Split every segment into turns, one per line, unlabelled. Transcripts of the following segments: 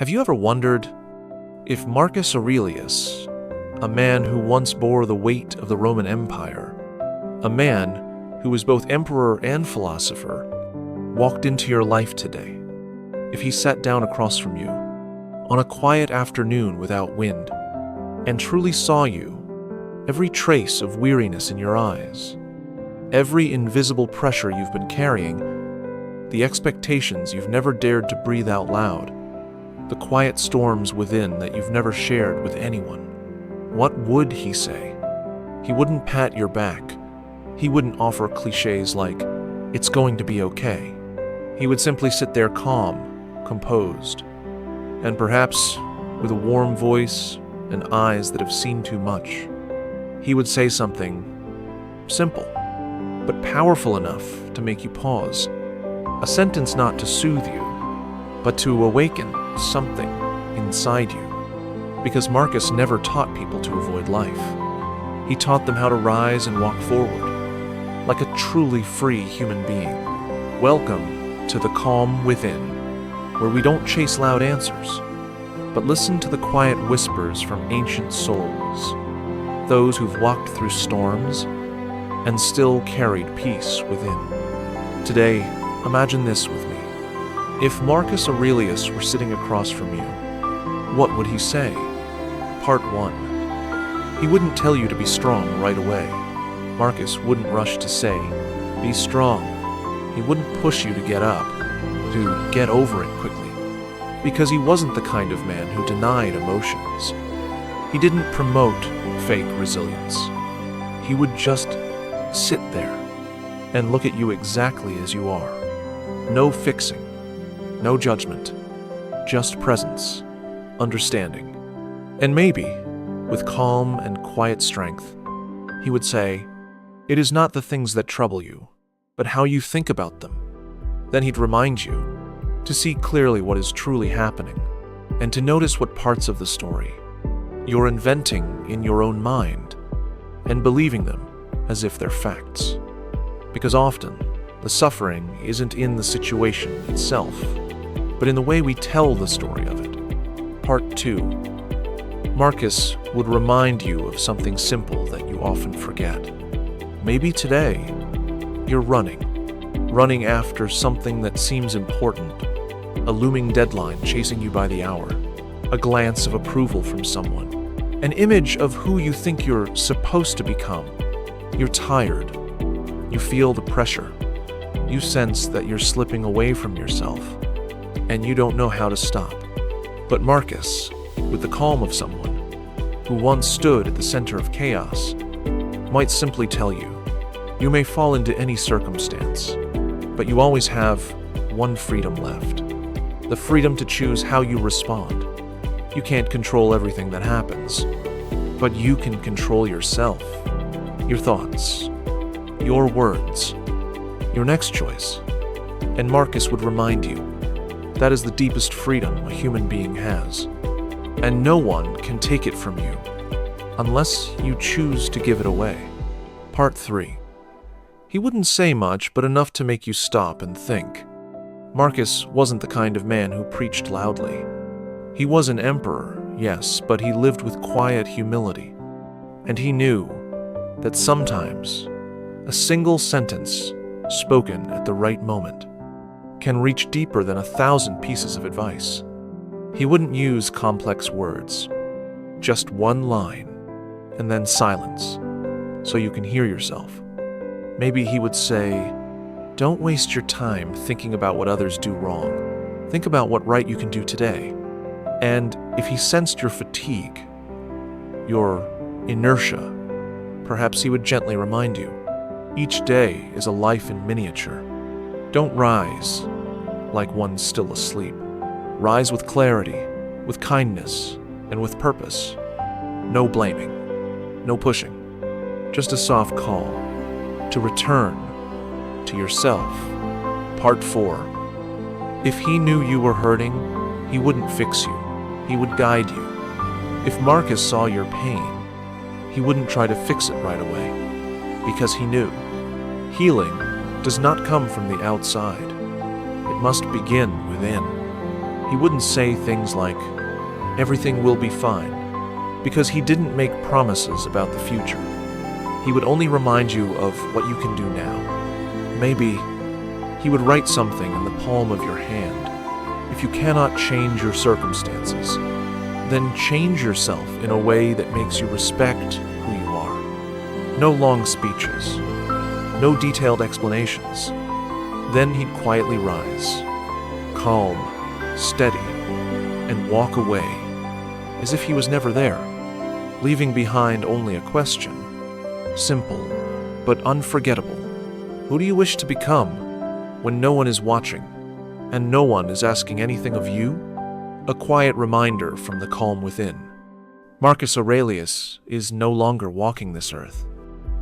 Have you ever wondered if Marcus Aurelius, a man who once bore the weight of the Roman Empire, a man who was both emperor and philosopher, walked into your life today, if he sat down across from you on a quiet afternoon without wind and truly saw you, every trace of weariness in your eyes, every invisible pressure you've been carrying, the expectations you've never dared to breathe out loud, the quiet storms within that you've never shared with anyone, what would he say? He wouldn't pat your back. He wouldn't offer cliches like, "It's going to be okay." He would simply sit there calm, composed, and perhaps with a warm voice and eyes that have seen too much. He would say something simple, but powerful enough to make you pause. A sentence not to soothe you, but to awaken something inside you. Because Marcus never taught people to avoid life. He taught them how to rise and walk forward, like a truly free human being. Welcome to the calm within, where we don't chase loud answers, but listen to the quiet whispers from ancient souls, those who've walked through storms and still carried peace within. Today, imagine this with me. If Marcus Aurelius were sitting across from you, what would he say? Part 1. He wouldn't tell you to be strong right away. Marcus wouldn't rush to say, "Be strong." He wouldn't push you to get up, to get over it quickly, because he wasn't the kind of man who denied emotions. He didn't promote fake resilience. He would just sit there and look at you exactly as you are. No fixing, no judgment, just presence, understanding. And maybe, with calm and quiet strength, he would say, "It is not the things that trouble you, but how you think about them." Then he'd remind you to see clearly what is truly happening, and to notice what parts of the story you're inventing in your own mind and believing them as if they're facts. Because often, the suffering isn't in the situation itself, but in the way we tell the story of it. Part 2. Marcus would remind you of something simple that you often forget. Maybe today, you're running after something that seems important, a looming deadline chasing you by the hour, a glance of approval from someone, an image of who you think you're supposed to become. You're tired. You feel the pressure. You sense that you're slipping away from yourself, and you don't know how to stop. But Marcus, with the calm of someone who once stood at the center of chaos, might simply tell you, you may fall into any circumstance, but you always have one freedom left, the freedom to choose how you respond. You can't control everything that happens, but you can control yourself, your thoughts, your words, your next choice. And Marcus would remind you, that is the deepest freedom a human being has, and no one can take it from you unless you choose to give it away. Part 3. He wouldn't say much, but enough to make you stop and think. Marcus wasn't the kind of man who preached loudly. He was an emperor, yes, but he lived with quiet humility, and he knew that sometimes a single sentence spoken at the right moment can reach deeper than 1,000 pieces of advice. He wouldn't use complex words, just one line, and then silence, so you can hear yourself. Maybe he would say, "Don't waste your time thinking about what others do wrong. Think about what right you can do today." And if he sensed your fatigue, your inertia, perhaps he would gently remind you, each day is a life in miniature. Don't rise like one still asleep. Rise with clarity, with kindness, and with purpose. No blaming, no pushing, just a soft call to return to yourself. Part 4. If he knew you were hurting, he wouldn't fix you. He would guide you. If Marcus saw your pain, he wouldn't try to fix it right away, because he knew healing does not come from the outside. It must begin within. He wouldn't say things like, "Everything will be fine," because he didn't make promises about the future. He would only remind you of what you can do now. Maybe he would write something in the palm of your hand. If you cannot change your circumstances, then change yourself in a way that makes you respect who you are. No long speeches, no detailed explanations. Then he'd quietly rise, calm, steady, and walk away, as if he was never there, leaving behind only a question, simple but unforgettable. Who do you wish to become when no one is watching and no one is asking anything of you? A quiet reminder from the calm within. Marcus Aurelius is no longer walking this earth,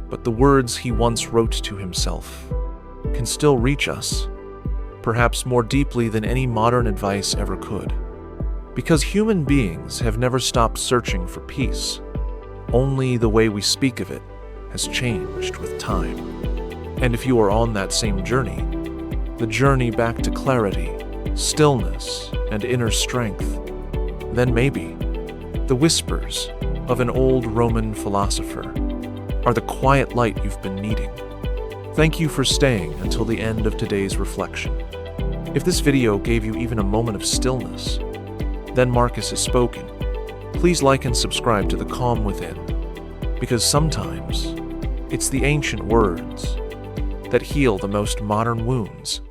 but the words he once wrote to himself can still reach us, perhaps more deeply than any modern advice ever could. Because human beings have never stopped searching for peace. Only the way we speak of it has changed with time. And if you are on that same journey, the journey back to clarity, stillness, and inner strength, then maybe the whispers of an old Roman philosopher are the quiet light you've been needing. Thank you for staying until the end of today's reflection. If this video gave you even a moment of stillness, then Marcus has spoken. Please like and subscribe to The Calm Within, because sometimes it's the ancient words that heal the most modern wounds.